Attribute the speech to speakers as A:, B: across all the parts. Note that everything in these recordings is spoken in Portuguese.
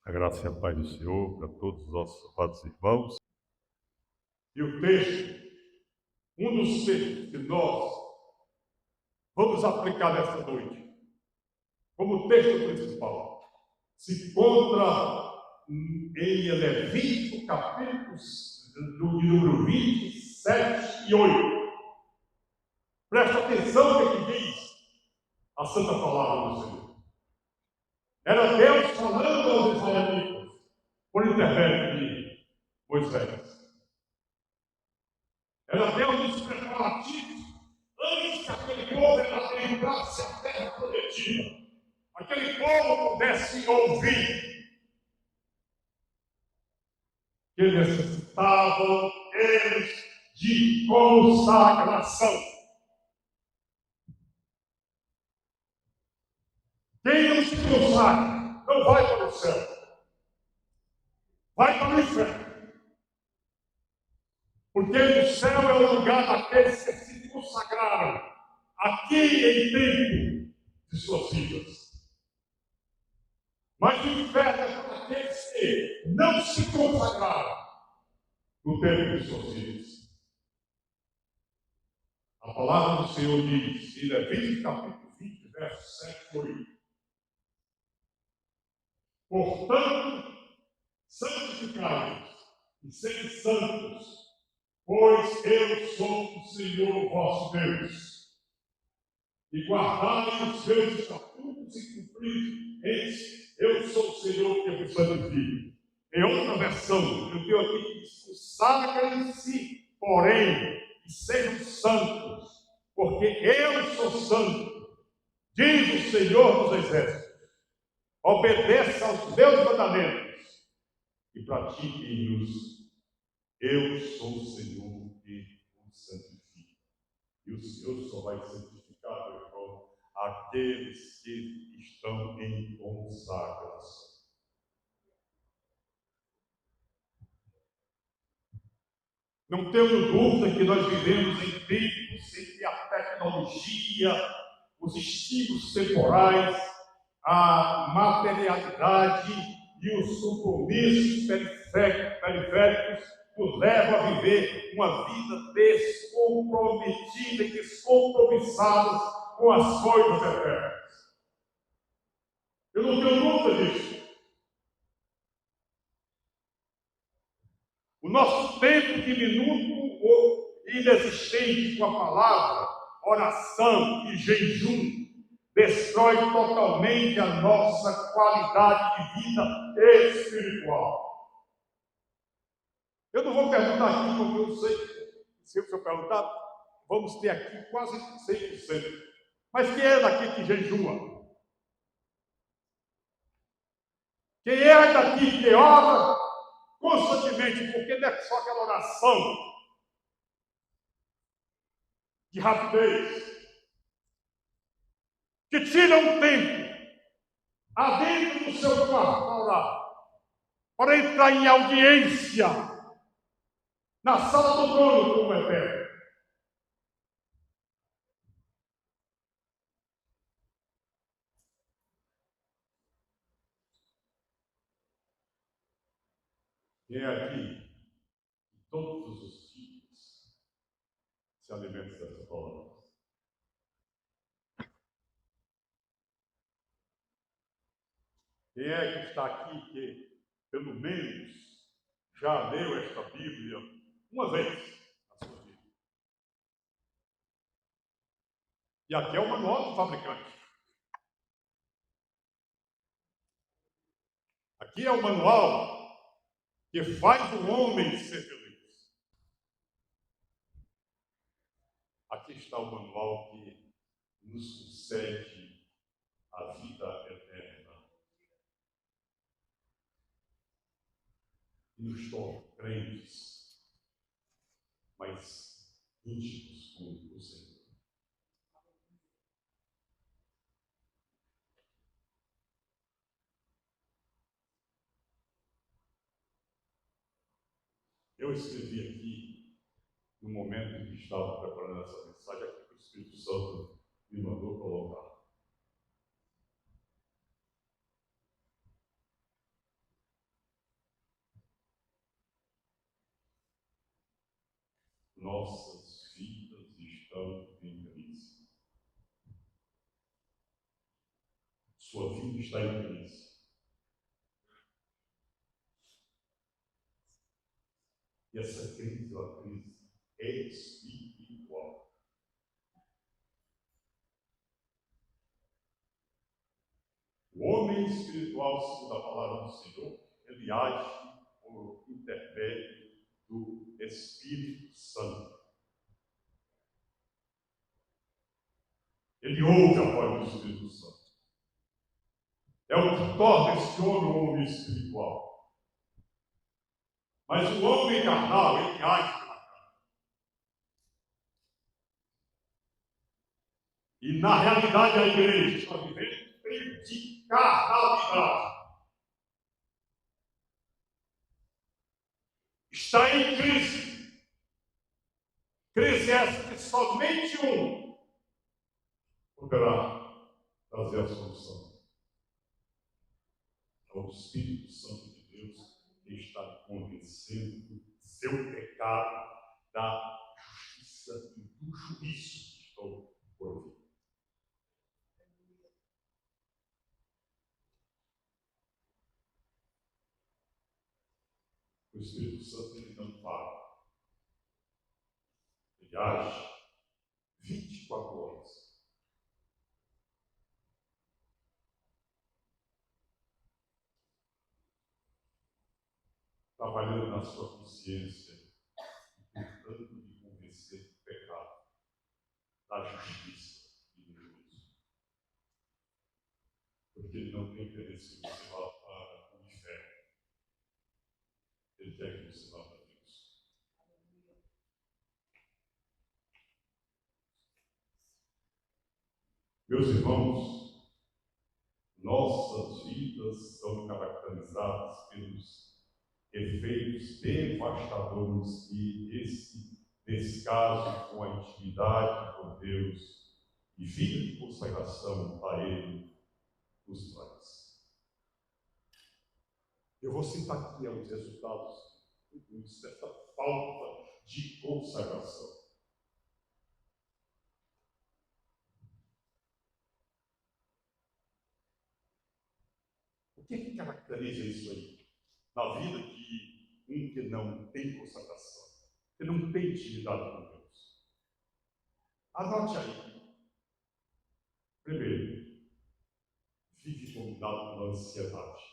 A: A graça e a paz do Senhor para todos os nossos amados irmãos. E o texto, um dos textos que nós vamos aplicar nesta noite, como texto principal, se encontra em Levítico, capítulos do número 27 e 8. Presta atenção no que diz a santa palavra do Senhor. Era Deus falando aos israelitas por intermédio de Moisés. Era Deus nos preparativos antes que aquele povo entrasse a terra prometida. Aquele povo pudesse ouvir que necessitavam eles de consagração. Quem não se consagra não vai para o céu, vai para o inferno. Porque o céu é o lugar daqueles que se consagraram aqui em tempo de suas vidas. Mas o inferno é para aqueles que não se consagraram no tempo de suas vidas. A palavra do Senhor diz, em Levítico capítulo 20, verso 7 e 8. Portanto, santificai-vos e sede santos, pois eu sou o Senhor vosso Deus. E guardai os meus estatutos e cumpri eles. Eu sou o Senhor que vos santifico. Em outra versão, eu tenho aqui que diz: consagrem-se, porém, e sejam santos, porque eu sou santo, diz o Senhor dos Exércitos. Obedeça aos meus mandamentos e pratiquem-nos. Eu sou o Senhor que vos santifica. E o Senhor só vai santificar, meu irmão, aqueles que estão em consagração. Não tenho dúvida que nós vivemos em tempos em que a tecnologia, os estímulos temporais, a materialidade e os compromissos periféricos nos levam a viver uma vida descomprometida e descompromissada com as coisas eternas. Eu não tenho dúvida disso. O nosso tempo diminuto ou inexistente com a palavra, oração e jejum destrói totalmente a nossa qualidade de vida espiritual. Eu não vou perguntar aqui, porque eu sei, se eu perguntar, vamos ter aqui quase 100%. Mas quem é daqui que jejua? Quem é daqui que ora constantemente? Porque não é só aquela oração de rapidez, que tira um tempo adentro do seu quarto para orar, para entrar em audiência na sala do trono como eterno. Quem é aqui que todos os dias se alimenta dessa palavra? Quem é que está aqui que, pelo menos, já leu esta Bíblia uma vez na sua vida? E aqui é o manual do fabricante. Aqui é o manual que faz o homem ser feliz. Aqui está o manual que nos concede a vida eterna. E nos torna crentes, mas íntimos com o Senhor. Eu escrevi aqui, no momento em que estava preparando essa mensagem, aqui que o Espírito Santo me mandou colocar. nossas vidas estão em crise. Sua vida está em crise. E essa crise é uma crise espiritual. O homem espiritual, segundo a palavra do Senhor, ele age por intermédio do Espírito Santo. Ele ouve a voz do Espírito Santo. É o que torna esse homem um homem espiritual. Mas o homem carnal, ele age pela carne. E na realidade a igreja está vivendo um tempo de carnalidade. Está em crise. Crise essa que somente um poderá trazer a solução. É o Espírito Santo de Deus que está convencendo do seu pecado, da justiça e do juízo que estou por vir. O Espírito Santo ele não para. Ele age 24 horas. Trabalhando na sua consciência, tentando lhe convencer do pecado, da justiça e do juízo. Porque ele não tem interesse que você vá para o inferno. Ele quer que você vá para Deus. Meus irmãos, nossas vidas são caracterizadas pelos efeitos devastadores que esse descaso com a intimidade com Deus e vida de consagração a Ele nos traz. Eu vou citar aqui os resultados dessa falta de consagração. O que caracteriza isso aí? Na vida de um que não tem consagração, que não tem intimidade com Deus. Anote aí. Primeiro, vive dominado pela ansiedade.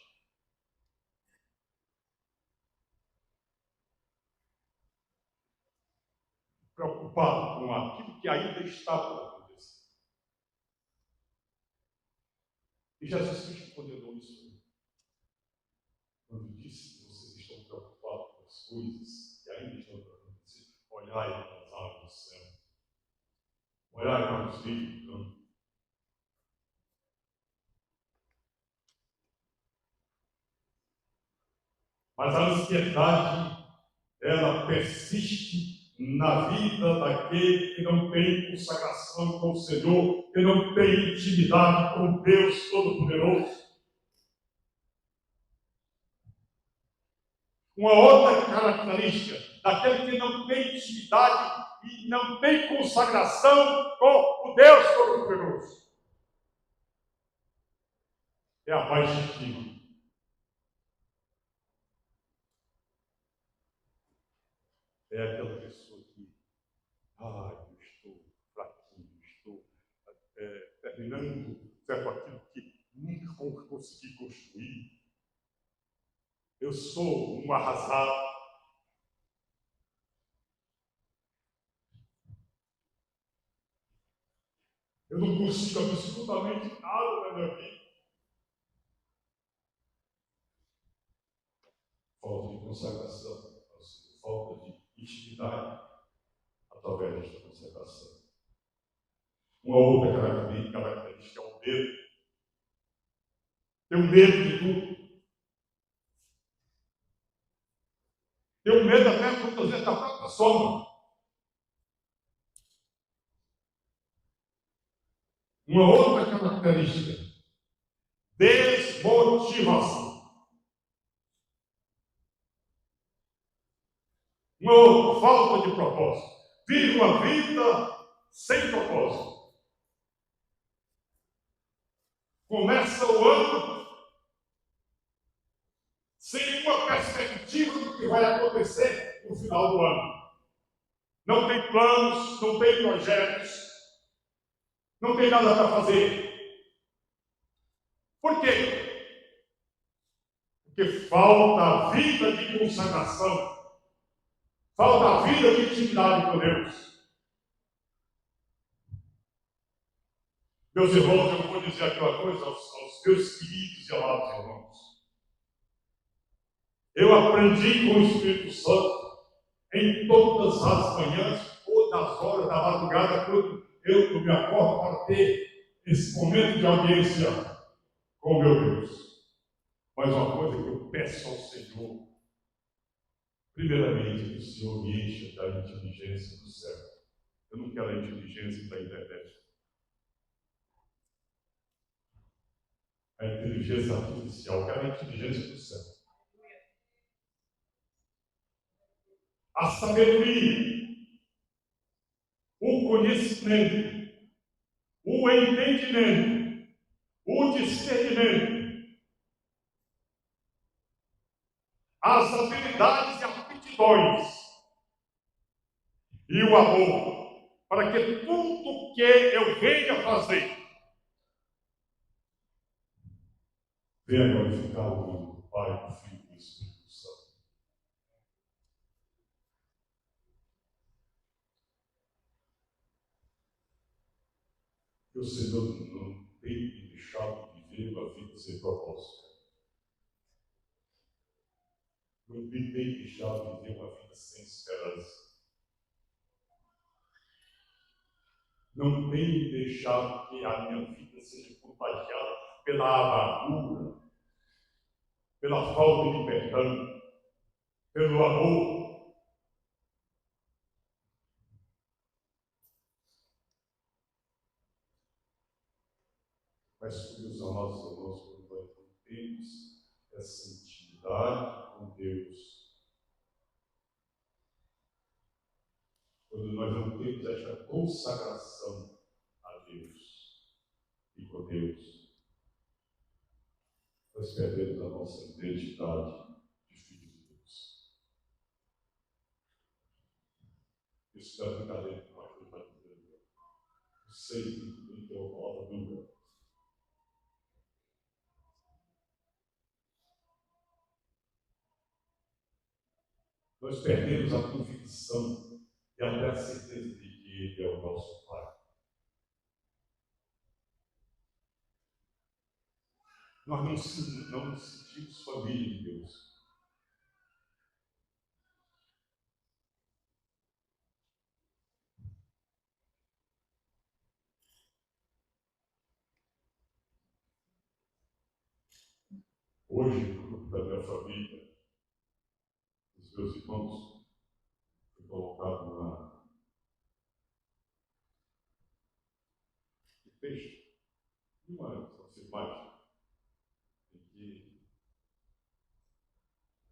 A: Preocupado com aquilo que ainda está por acontecer. E Jesus Cristo condenou isso. Quando disse que vocês estão preocupados com as coisas que ainda estão por acontecer, olhai para as aves do céu. Olhai para os livros do campo. Mas a ansiedade, ela persiste na vida daquele que não tem consagração com o Senhor, que não tem intimidade com Deus Todo-Poderoso. Uma outra característica daquele que não tem intimidade e não tem consagração com o Deus Todo-Poderoso é a baixa estima. É aquela pessoa que, eu estou fraquinho, estou terminando aquilo que nunca consegui construir. Eu sou um arrasado. Eu não consigo absolutamente nada na minha vida. Falta de consagração, falta de intimidade através desta consagração. Uma outra característica é o medo. Tenho medo de tudo. Tenho medo até muitas vezes da própria sombra. Uma outra característica, desmotivação. Uma outra, falta de propósito. vive uma vida sem propósito. Começa o ano sem uma perspectiva do que vai acontecer no final do ano. Não tem planos, não tem projetos, não tem nada para fazer. Por quê? Porque falta a vida de consagração, falta a vida de intimidade com Deus. Meus irmãos, eu vou dizer aqui uma coisa aos meus queridos e amados irmãos. Eu aprendi com o Espírito Santo em todas as manhãs, ou nas horas da madrugada, quando eu me acordo para ter esse momento de audiência com o meu Deus. Mas uma coisa que eu peço ao Senhor, primeiramente, que o Senhor me encha da inteligência do céu. Eu não quero a inteligência da internet. A inteligência artificial, eu quero a inteligência do céu. A sabedoria, o conhecimento, o entendimento, o discernimento, as habilidades e aptidões e o amor, para que tudo que eu venha fazer venha glorificar o nome do Pai, do Filho e do Espírito Santo. Que o Senhor não tem me deixado viver uma vida sem propósito. Não me tem deixado viver uma vida sem esperança. Não tem me deixado que a minha vida seja contagiada pela amargura, pela falta de perdão, pelo amor. Mas, meus amados irmãos, quando nós não temos essa intimidade com Deus, quando nós não temos esta consagração a Deus e com Deus, nós perdemos a nossa identidade de filhos de Deus. Isso não é brincadeira que nós estamos dizendo. Eu sei muito bem que é uma palavra dura. Nós perdemos a convicção e até a certeza de que Ele é o nosso Pai. Nós não nos sentimos família de Deus. Hoje, no grupo da minha família, os meus irmãos, fui colocado numa texto, numa filmagem, em que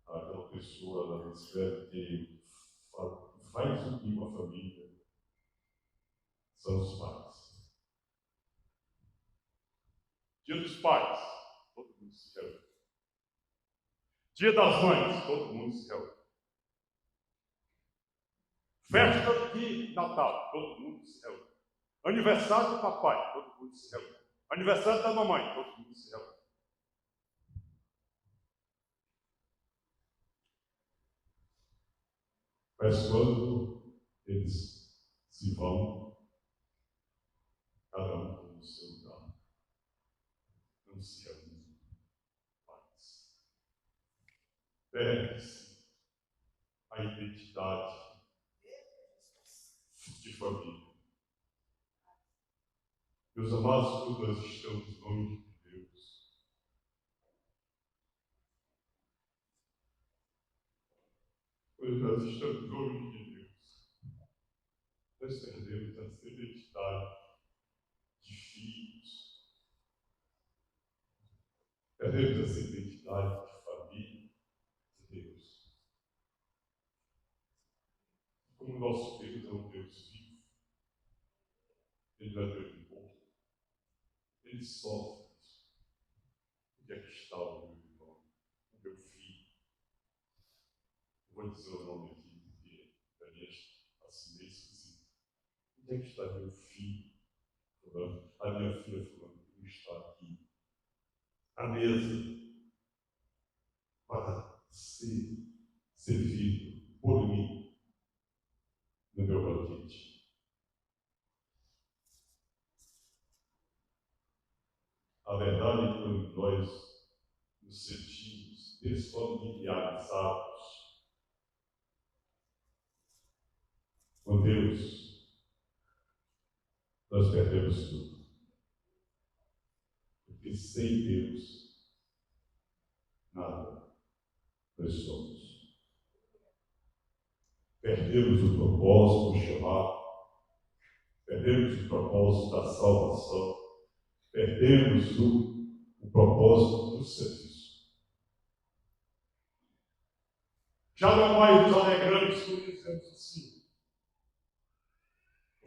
A: aquela pessoa ela escreve que faz unir uma família são os pais. Dia dos pais, todo mundo se reúne. Dia das mães, todo mundo se reúne. Festa de Natal, todo mundo se reúne. Aniversário do papai, todo mundo se reúne. Aniversário da mamãe, todo mundo se reúne. Mas quando eles se vão, cada um tem o seu lugar. Não se reúne mais. Perde-se a identidade de família. Meus amados, quando nós estamos longe de Deus, quando nós estamos longe de Deus, nós perdemos essa identidade de filhos, perdemos essa identidade de família de Deus. Como nosso Deus é um Deus ele não é meu irmão, ele sofre. Onde é que está o meu irmão, o meu filho? Eu vou dizer o nome aqui, porque assim meio esquisito. Onde é que está meu filho? A minha filha falando que não está aqui. A mesa para ser servido por mim no meu banquete. A verdade é que quando nós nos sentimos desfamiliarizados com Deus, nós perdemos tudo. Porque sem Deus, nada nós somos. Perdemos o propósito do chamado, perdemos o propósito da salvação, perdemos o propósito do serviço. Já não mais nos alegramos quando dizemos assim: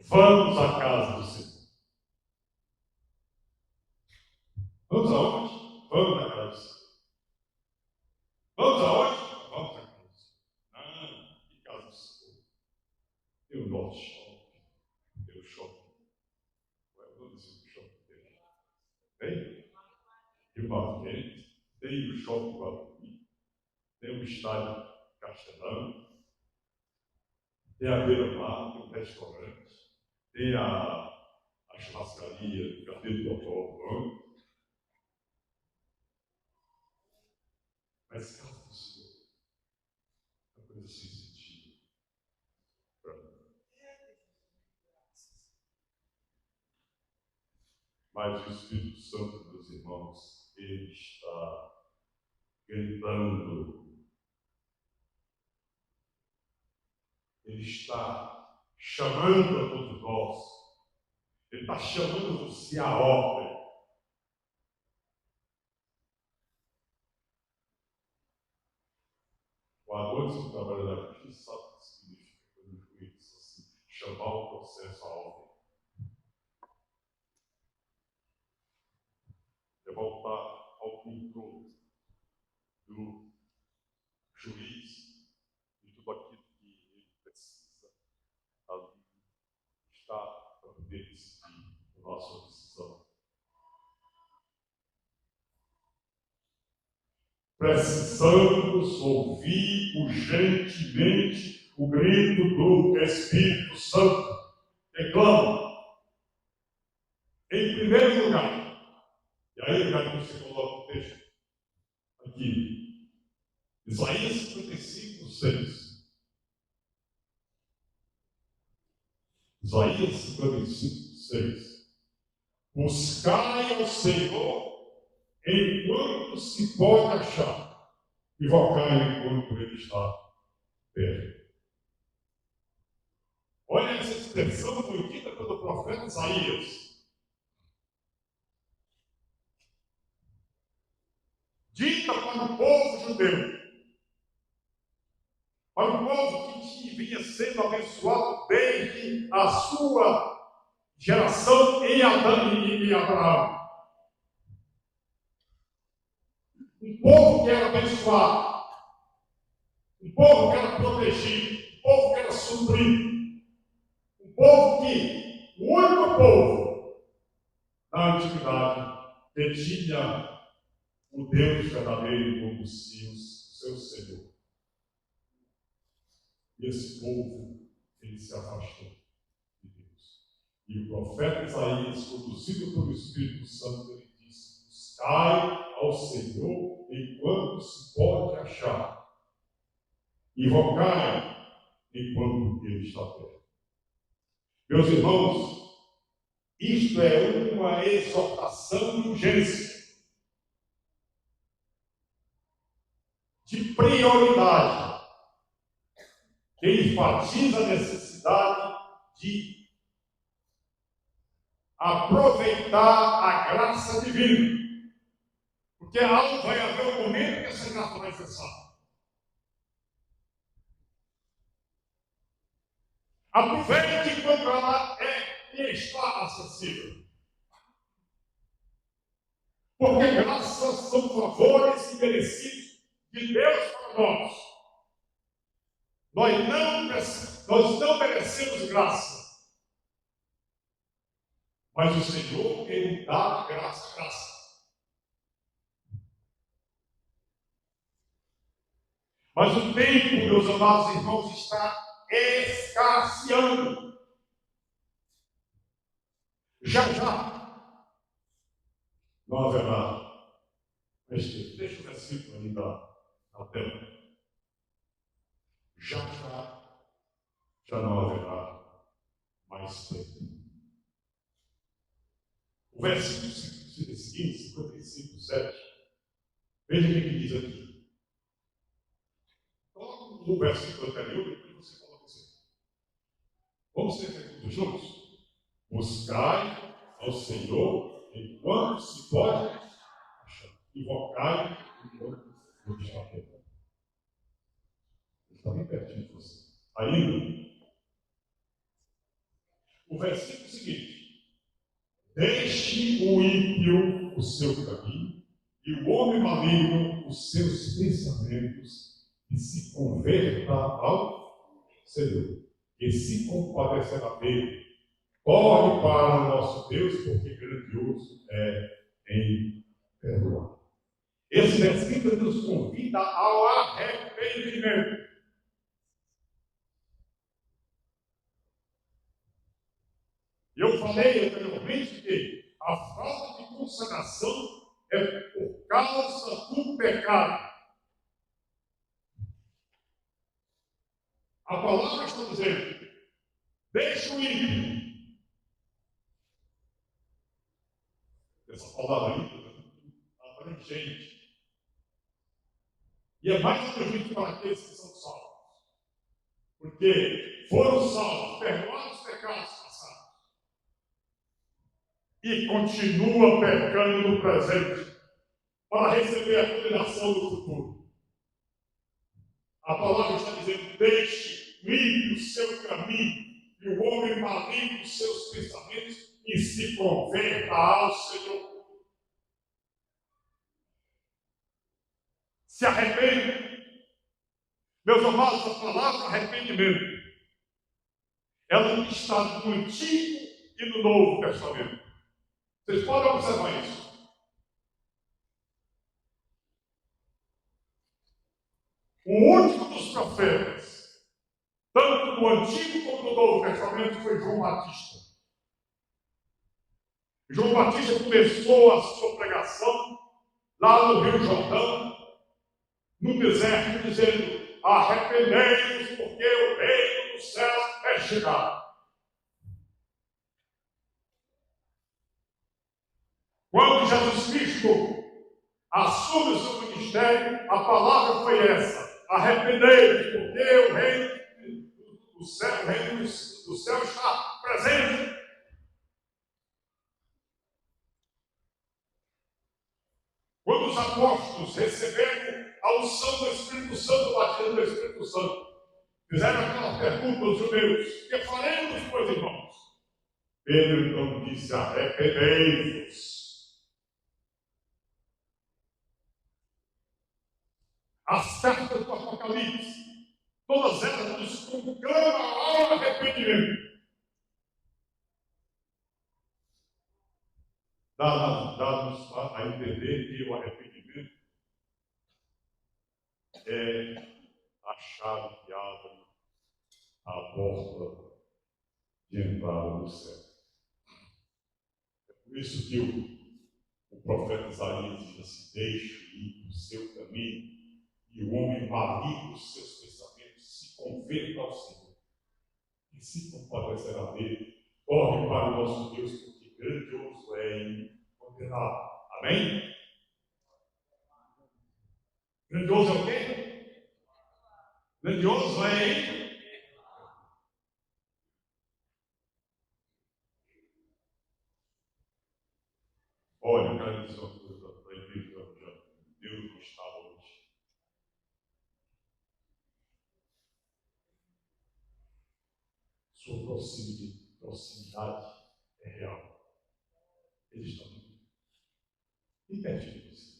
A: vamos à casa do Senhor. Vamos aonde? Vamos na casa do Senhor. Vamos aonde? Vamos à casa do Senhor. Ah, que casa do Senhor? Tem o nosso shopping. Tem o shopping. Vamos dizer o shopping dele. Tem? Rio Mar Quente. Tem o shopping Guarani. Tem o estádio Castelão. Tem a beira-mar, tem o restaurante. Tem a churrascaria do Café do Doutor. Mas casa do Senhor é uma coisa sem sentido para mim. Mas o Espírito Santo, meus irmãos, ele está gritando. Ele está chamando a todos nós. Ele está chamando você à ordem. O Adônis, que trabalha na justiça, sabe o que significa quando o juiz diz assim: chamar o processo à ordem. É voltar ao controle do juiz e tudo aquilo que ele precisa ali estar para poder decidir a nossa decisão. Precisamos ouvir urgentemente o grito do Espírito Santo. Reclama. Em primeiro lugar, e aí já que você coloca o texto aqui, Isaías 55, 6. Isaías 55, 6. Buscai ao Senhor enquanto se pode achar, invocai enquanto ele está perto. Olha, essa expressão foi dita pelo profeta Isaías. Dita para o povo judeu, para o povo que vinha sendo abençoado desde a sua geração em Adão e Abraão. Um povo que era abençoado, um povo que era protegido, um povo que era suprido, um povo que, o único povo da antiguidade que tinha o Deus verdadeiro como seu Senhor. E esse povo, ele se afastou de Deus. E o profeta Isaías, conduzido pelo Espírito Santo, ele disse: buscai ao Senhor enquanto se pode achar. Invocai enquanto ele está perto. Meus irmãos, isto é uma exortação de urgência, de prioridade, que enfatiza a necessidade de aproveitar a graça divina, porque vai haver um momento que essa graça vai cessar. Aproveite enquanto ela é lhe está acessível. Porque graças são favores imerecidos de Deus para nós. Nós não merecemos graça. Mas o Senhor, Ele dá graça a graça. Mas o tempo, meus amados irmãos, está escasseando. Já não haverá. Deixa o versículo ali na tela. Já não haverá mais tempo. O versículo seguinte, 55, 7. Veja o que ele diz aqui. Coloca o versículo anterior e depois você coloca assim. Vamos ter todos juntos? Buscai ao Senhor enquanto se pode achar. Invocai enquanto não está perto. Ele está bem pertinho de você. Ainda, o versículo seguinte: deixe o ímpio o seu caminho e o homem maligno os seus pensamentos e se converta ao Senhor, e se compadecerá dele. Corre para o nosso Deus, porque grandioso é em perdoar. Esse versículo nos convida ao arrependimento. Eu falei anteriormente que a falta de consagração é por causa do pecado. A palavra está dizendo: deixa o ímpio. Essa palavra ímpio é muito abrangente. E é mais abrangente para aqueles que são salvos. Porque foram salvos, perdoados os pecados passados. E continua pecando no presente para receber a condenação do futuro. A palavra está dizendo: deixe o ímpio o seu caminho e o homem maligno os seus pensamentos e se converta ao Senhor. Se arrepende. Meus amados, a palavra arrependimento, ela está no Antigo e no Novo Testamento. Vocês podem observar isso. O último dos profetas, tanto no Antigo como no Novo Testamento, foi João Batista. João Batista começou a sua pregação lá no Rio Jordão, no deserto, dizendo: arrependei-vos, porque o reino dos céus é chegado. Quando Jesus Cristo assume o seu ministério, a palavra foi essa: arrependei-vos, porque o reino do céu está presente. Quando os apóstolos receberam a unção do Espírito Santo, o batismo do Espírito Santo, fizeram aquela pergunta aos judeus: que faremos, pois, irmãos? Pedro então disse: arrependei-vos. As cartas do Apocalipse, todas elas nos conclamam ao arrependimento. Dá-nos a entender que o arrependimento é a chave que abre a porta de entrada do céu. É por isso que o profeta Isaías diz assim: deixe ir o seu caminho e o homem maligno os seus pensamentos, se converta ao Senhor e se compadecerá dele. Corre para o nosso Deus, porque grandioso é em condená-lo. Amém? Grandioso é o quê? Grandioso é em... Olha, eu quero dizer uma coisa para a igreja evangélica. Deus não está longe. Sua proximidade é real. Eles estão aqui. E pertinho de você.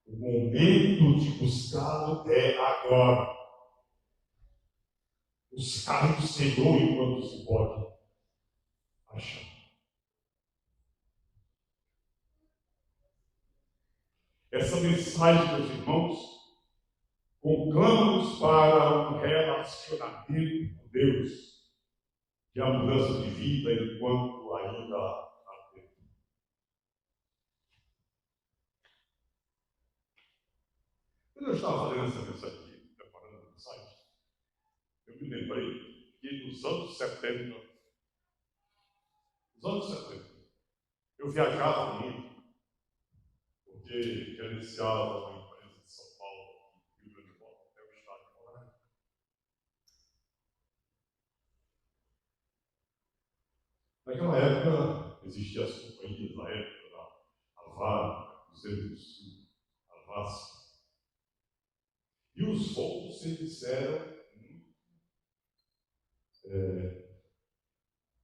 A: O momento de buscá-lo é agora. Buscar o Senhor enquanto se pode achar. Essa mensagem, meus irmãos, conclama-nos para um relacionamento com Deus, que é a mudança de vida enquanto ainda há tempo. Quando eu estava fazendo essa mensagem aqui, preparando a mensagem, eu me lembrei que nos anos 70, eu viajava muito, porque gerenciava uma empresa de São Paulo, Rio Grande do Norte, até o estado de Roraima. Naquela época, existiam as companhias da época, da Vale, Cruzeiro do Sul, a Vasco. E os voos, eles eram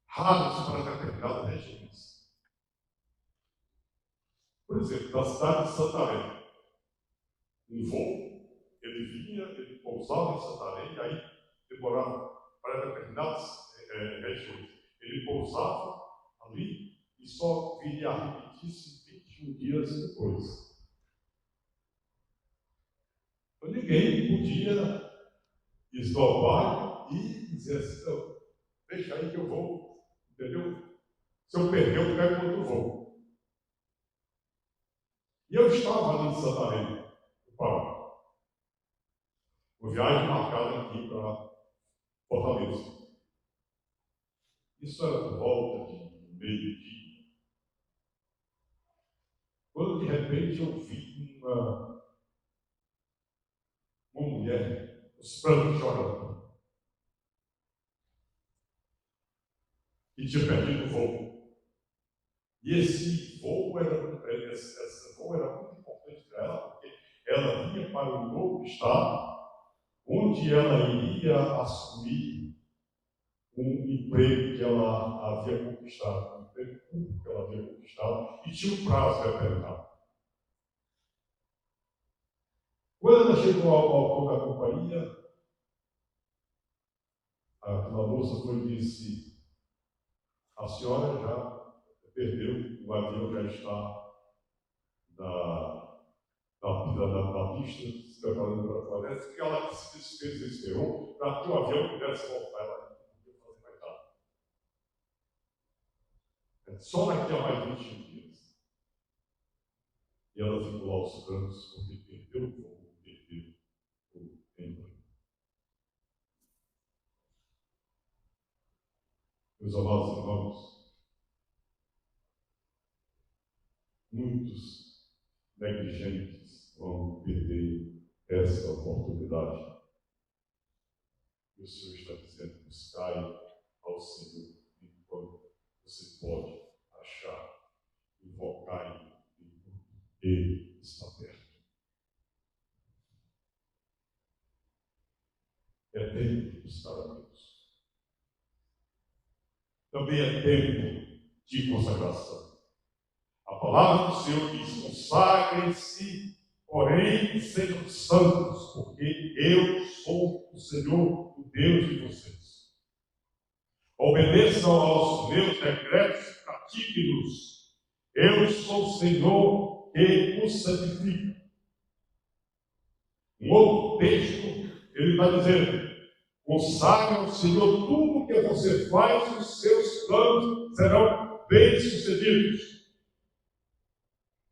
A: raros para determinadas regiões. Por exemplo, da cidade de Santarém, um voo, ele vinha, ele pousava em Santarém, e aí demorava para determinadas regiões. Ele pousava ali e só viria a repetir-se 21 dias depois. Então ninguém podia esnobar e dizer assim, não, deixa aí que eu vou, entendeu? Se eu perder, eu pego outro voo. E eu estava ali em Santarém, no Pará. Uma viagem marcada aqui para Fortaleza. Isso era por volta de meio-dia. Quando de repente eu vi uma mulher, os prantos chorando, e tinha perdido o voo. E esse voo era muito importante para ela, porque ela vinha para um novo estado, onde ela iria assumir um emprego que ela havia conquistado, um emprego público que ela havia conquistado, e tinha um prazo determinado. Quando ela chegou ao balcão da companhia, aquela moça foi e disse: a senhora já perdeu, o avião já está na pista, se preparando para a floresta, que ela se desesperou para que o avião pudesse voltar. Ela não podia fazer mais nada. Só daqui a mais 21 dias. E ela ficou lá aos prantos, porque perdeu o voo, perdeu o emprego. Meus amados irmãos, muitos negligentes vão perder essa oportunidade. E o Senhor está dizendo: buscai ao Senhor enquanto você pode achar, invocai enquanto Ele está perto. É tempo de buscar a Deus. Também é tempo de consagração. A palavra do Senhor diz: consagrem-se, porém sejam santos, porque eu sou o Senhor, o Deus de vocês. Obedeçam aos meus decretos e pratiquem-nos. Eu sou o Senhor que os santifica. Um outro texto, ele está dizendo: consagre ao Senhor tudo o que você faz, e os seus planos serão bem-sucedidos.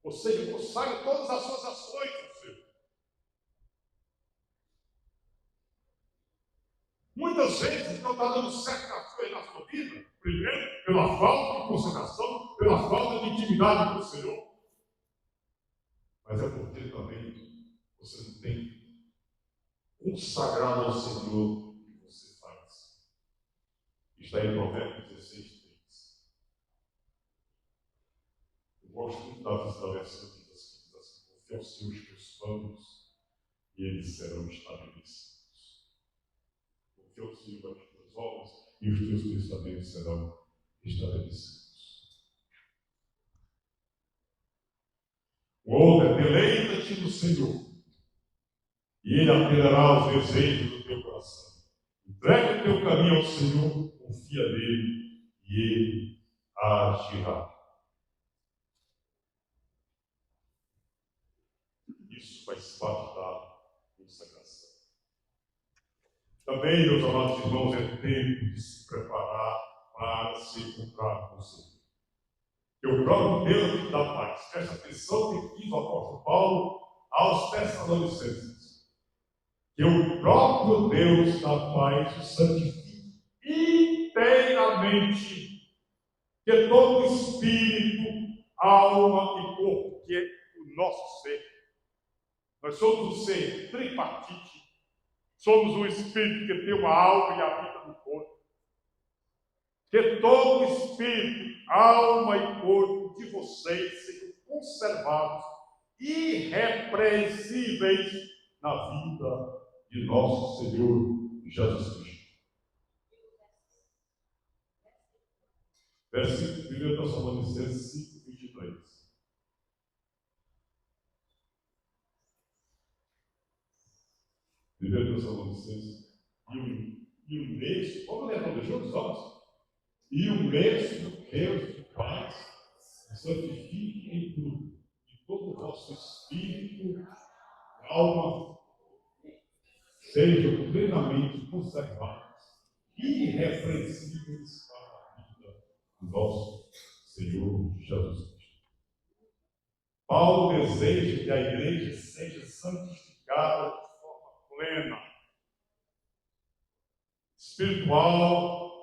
A: Ou seja, consagre todas as suas ações ao Senhor. Muitas vezes não está dando certo as coisas na sua vida, primeiro, pela falta de consagração, pela falta de intimidade com o Senhor. Mas é porque também você não tem consagrado ao Senhor o que você faz. Está em Provérbios 16:3. Eu gosto muito da versão que diz assim: confia aos seus teus planos e eles serão estabelecidos. teu Senhor as tuas obras e os teus pensamentos serão estabelecidos. O outro é: deleita-te no Senhor, e Ele atenderá os desejos do teu coração. Entrega o teu caminho ao Senhor, confia nele, e Ele agirá. Isso faz parte da consagração. Também, meus amados irmãos, é tempo de se preparar para se encontrar com o Senhor. Que o próprio Deus da paz, presta atenção que diz o apóstolo Paulo aos Tessalonicenses, que o próprio Deus da paz o santifique inteiramente, que todo espírito, alma e corpo, que é o nosso ser, nós somos um ser tripartite, somos um espírito que tem uma alma e habita no corpo, que todo espírito, alma e corpo de vocês sejam conservados irrepreensíveis na vida de nosso Senhor Jesus Cristo. Versículo 1 Tessalonicenses 5, 23. 1 Tessalonicenses, e um mês, vamos ler todos juntos, vamos? E um mês do Deus de paz santifique em tudo, e todo o vosso espírito, alma, sejam plenamente conservados, irrepreensíveis para a vida do nosso Senhor Jesus Cristo. Paulo deseja que a igreja seja santificada de forma plena, espiritual,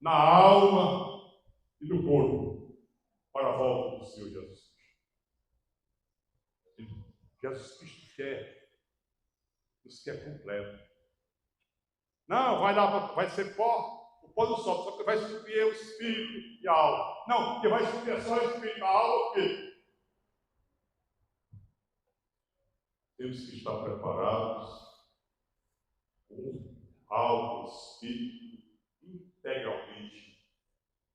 A: na alma e no corpo, para a volta do Senhor Jesus Cristo. Jesus Cristo nos quer completo. Não, vai ser pó, o pó não sobe, só que vai subir o espírito e a alma. Não, porque vai subir só o espírito e a alma, o quê? Temos que estar preparados, com alma e espírito, integralmente,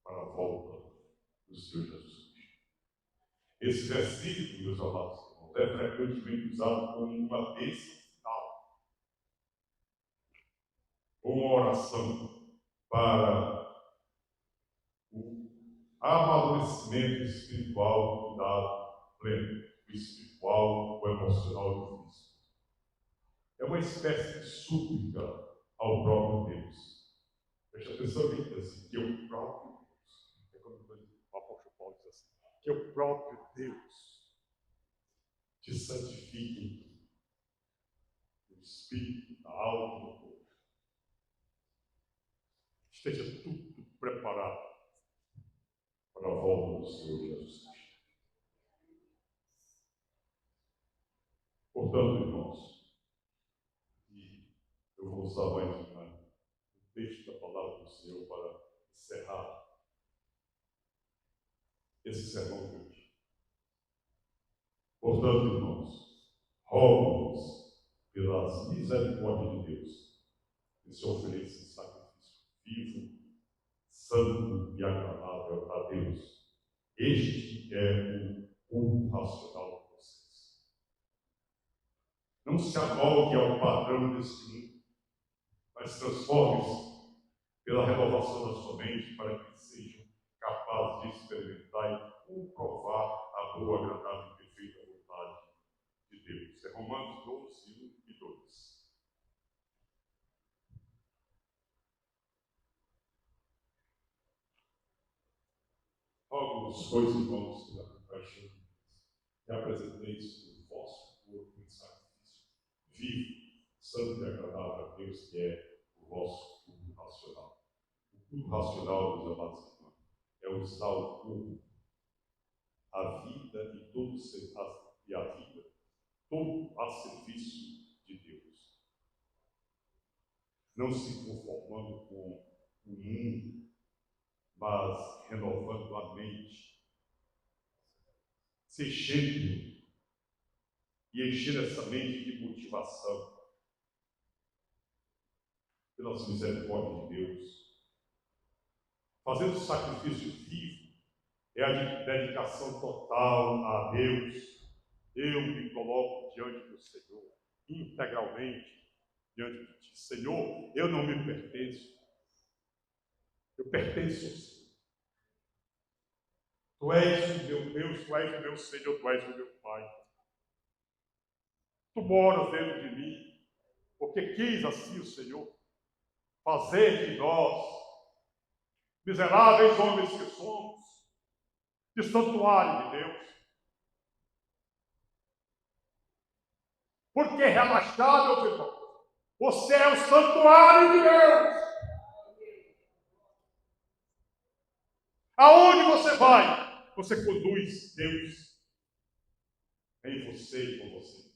A: para a volta do Senhor Jesus Cristo. Esse versículo, meus amados, é frequentemente usado como uma bênção final, como uma oração para o amadurecimento espiritual, cuidado pleno, o espiritual, o emocional e o físico. É uma espécie de súplica ao próprio Deus. Preste atenção que diz assim, que o próprio Deus, é como o apóstolo Paulo diz assim, que o próprio Deus te santifique no espírito, na alma e no corpo. Esteja tudo preparado para a volta do Senhor Jesus Cristo. Portanto, irmãos, e eu vou usar mais um texto da palavra do Senhor para encerrar esse sermão de hoje. Portanto, irmãos, rogo-vos pelas misericórdias de Deus que se ofereça em sacrifício vivo, santo e agradável a Deus. Este é o culto racional de vocês. Não se amolde ao padrão deste mundo, mas transforme-se pela renovação da sua mente para que sejam capazes de experimentar e comprovar a boa, agradável e perfeita vontade de Deus. É Romanos 12, 1 e 2. Rogo-vos, pois, irmãos, pela compaixão de Deus, que apresenteis o vosso corpo em sacrifício vivo, santo e agradável a Deus, que é o vosso culto racional. O culto racional, meus amados irmãos, é usar o corpo, a vida e todo a serviço de Deus. Não se conformando com o mundo, mas renovando a mente, se enchendo e encher essa mente de motivação, pelas misericórdias de Deus. Fazer o sacrifício vivo é a dedicação total a Deus. Eu me coloco diante do Senhor, integralmente diante de ti. Senhor, eu não me pertenço. Eu pertenço ao Senhor. Tu és o meu Deus, tu és o meu Senhor, tu és o meu Pai. Tu moras dentro de mim, porque quis assim o Senhor fazer de nós, miseráveis homens que somos, de santuário de Deus. Porque relaxado, meus irmãos, você é o santuário de Deus. Aonde você vai, você conduz Deus em você e com você.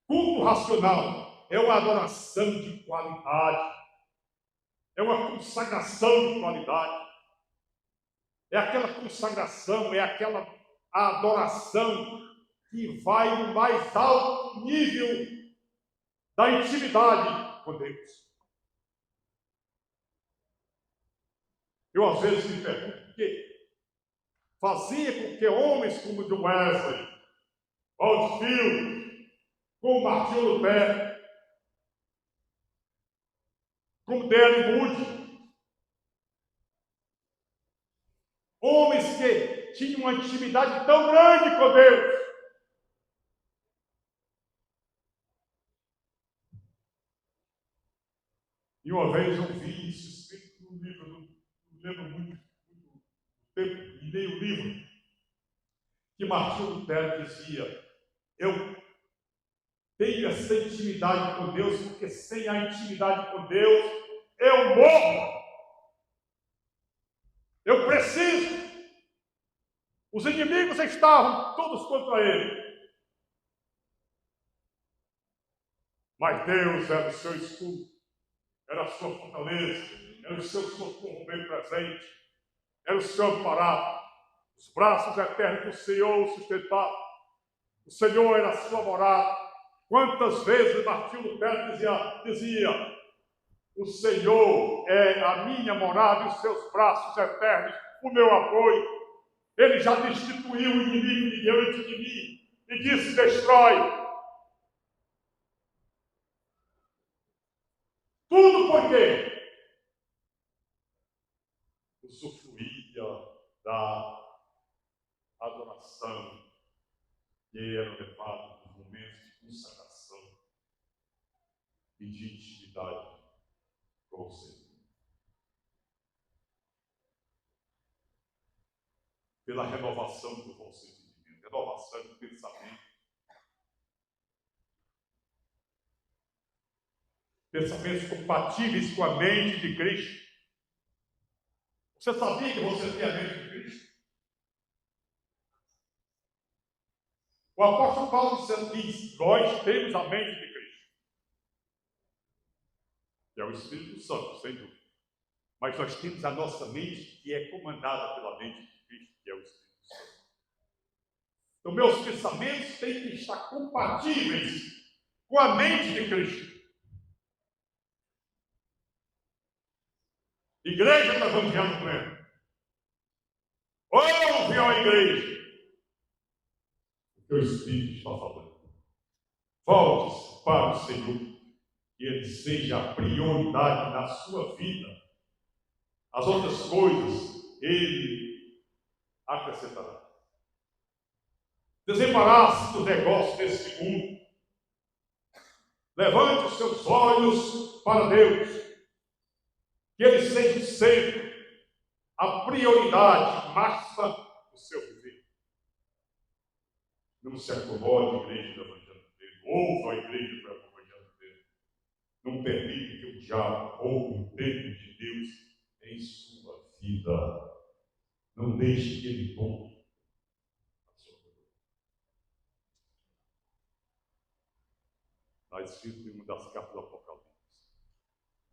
A: Culto racional é uma adoração de qualidade, é uma consagração de qualidade, é aquela consagração, é aquela adoração que vai no mais alto nível da intimidade com Deus. Eu às vezes me pergunto por quê? Fazia com que homens como John Wesley, Waldfield, como Martinho Lutero, como D.L. Moody, homens que tinham uma intimidade tão grande com Deus, e uma vez eu vi isso escrito num livro, não lembro muito tempo, e li o livro, que Martinho Lutero dizia: eu tenho essa intimidade com Deus, porque sem a intimidade com Deus, eu morro. Eu preciso. Os inimigos estavam todos contra ele. Mas Deus era o seu escudo, era a sua fortaleza, era o seu socorro bem presente, era o seu amparado. Os braços eternos do Senhor o sustentavam. O Senhor era a sua morada. Quantas vezes Martinho Lutero dizia: o Senhor é a minha morada e os seus braços eternos, o meu apoio. Ele já destituiu o inimigo diante de mim e disse: destrói. Tudo por quê? Usufruía da adoração que era levado nos momentos de consagração e de intimidade com o Senhor. Pela renovação do vosso entendimento, renovação do pensamento. Pensamentos compatíveis com a mente de Cristo. Você sabia que você tem a mente de Cristo? O apóstolo Paulo diz: nós temos a mente de Cristo, que é o Espírito Santo, sem dúvida. Mas nós temos a nossa mente, que é comandada pela mente de Cristo, que é o Espírito Santo. Então, meus pensamentos têm que estar compatíveis com a mente de Cristo. Igreja do Evangelho Pleno. Ouve, ó igreja, o que o Espírito está falando. Volte-se para o Senhor, que Ele seja a prioridade na sua vida. As outras coisas, Ele acrescentará. Desembarace dos negócios desse mundo. Levante os seus olhos para Deus. Que Ele seja sempre a prioridade máxima do seu viver. Não se acomode a igreja do Evangelho dele. Ouva a igreja do Evangelho dele. Não permita que o diabo roube o tempo de Deus em sua vida. Não deixe que ele tome a sua vida. Está escrito em uma das cartas do Apocalipse: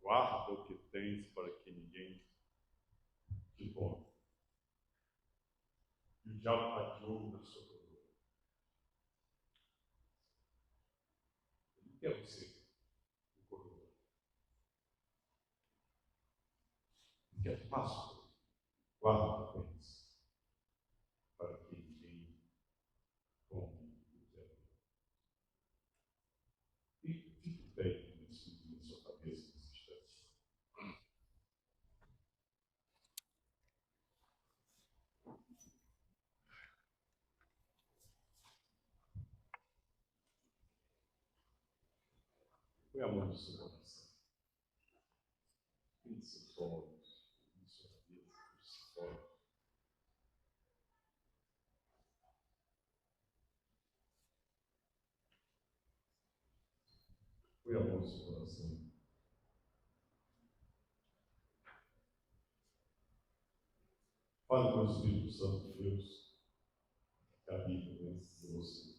A: guarda o que tens para que ninguém te tome. E o diabo está de olho na sua vida. que é você? Que é fácil. Guarda frequência para que ninguém tome o teu. E fique bem nesse na sua cabeça nesse instante. Põe a mão no seu coração. Em seus olhos, em sua cabeça, em seus olhos. Põe a mão no seu coração. Fale com o Espírito Santo de Deus que habita dentro de você.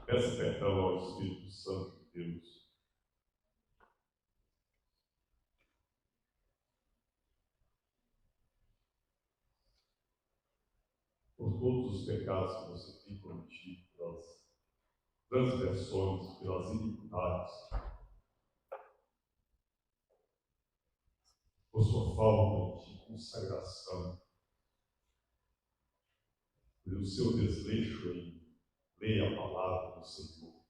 A: Peça perdão ao Espírito Santo de Deus. Por todos os pecados que você tem cometido, pelas transgressões, pelas iniquidades, por sua falta de consagração, pelo seu desleixo em ler a palavra do Senhor,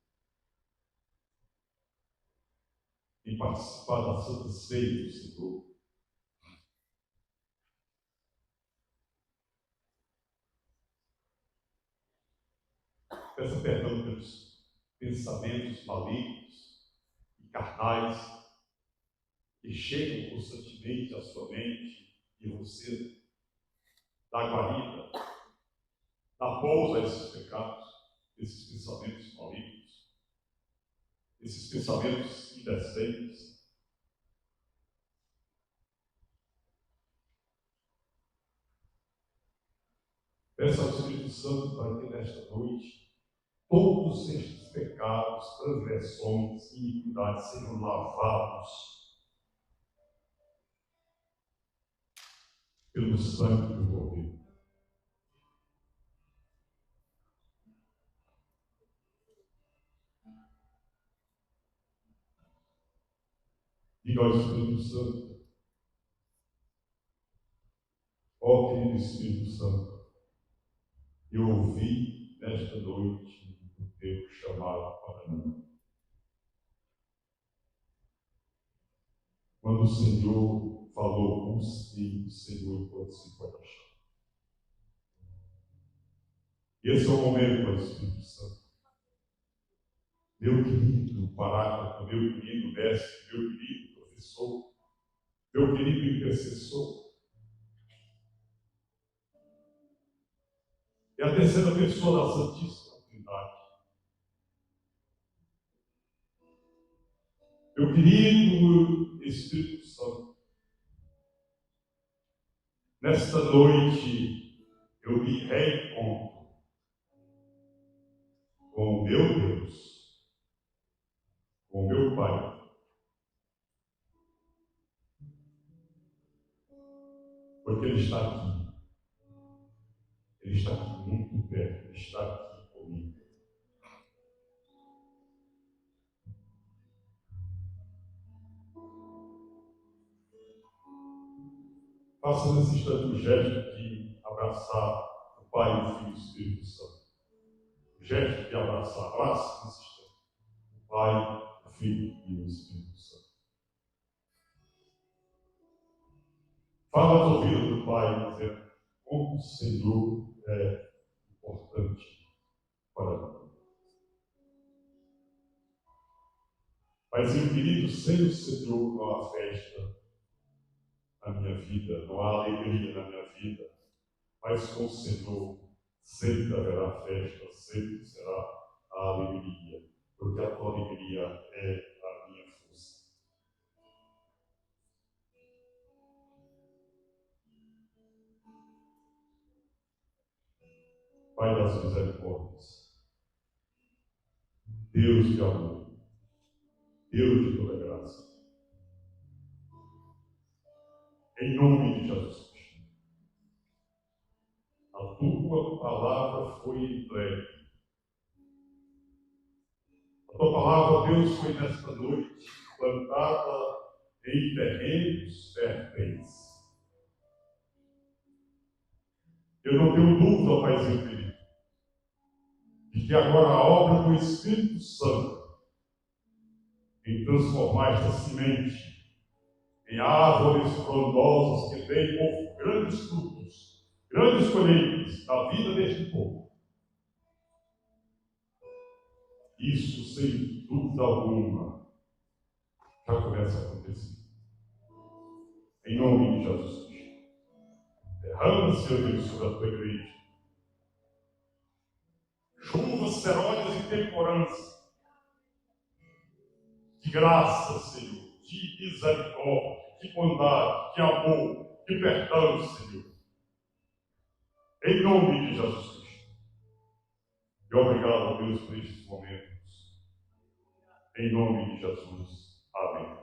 A: em participar da Santa Ceia do Senhor. Peça perdão pelos pensamentos malignos e carnais que chegam constantemente à sua mente e você dá guarida, dá pouso a esses pecados, esses pensamentos malignos, esses pensamentos indecentes. Peça ao Espírito Santo para que nesta noite todos estes pecados, transgressões e iniquidades sejam lavados pelo sangue do Cordeiro. Diga ao Espírito Santo: ó querido Espírito Santo, eu ouvi nesta noite o teu chamado para mim. Quando o Senhor falou, busque o Senhor enquanto se pode achar. Esse é o momento para o Espírito Santo. Meu querido paráclito, meu querido mestre, meu querido professor, meu querido intercessor. É a terceira pessoa da Santíssima Trindade. Meu querido Espírito Santo, nesta noite eu me reencontro com o meu Deus, com o meu Pai. Porque Ele está aqui. Ele está aqui muito perto, Ele está aqui comigo. Faça nesse instante o gesto de abraçar o Pai, o Filho e o Espírito Santo. O gesto de abraçar, abraça nesse instante o Pai, o Filho e o Espírito Santo. Fala aos ouvidos do Pai, dizendo como o Senhor é importante para mim. Paizinho querido, sem o Senhor não há festa na minha vida, não há alegria na minha vida, mas com o Senhor sempre haverá festa, sempre será a alegria, porque a tua alegria é a minha força. Pai das misericórdias, Deus de amor, Deus de toda graça, em nome de Jesus Cristo, a tua palavra foi entregue A tua palavra, Deus, foi nesta noite plantada em terrenos férteis. Eu não tenho dúvida, Paizinho querido, de que agora a obra do Espírito Santo em transformar esta semente em árvores frondosas que deem grandes frutos, grandes colheitas na vida deste povo. Isso, sem dúvida alguma, já começa a acontecer. Em nome de Jesus Cristo. Derrama, Senhor Deus, sobre a tua igreja chuvas serôdias e temporãs de graça, Senhor, de misericórdia, de bondade, de amor, de perdão, Senhor. Em nome de Jesus Cristo. E obrigado, Deus, por estes momentos. Em nome de Jesus. Amém.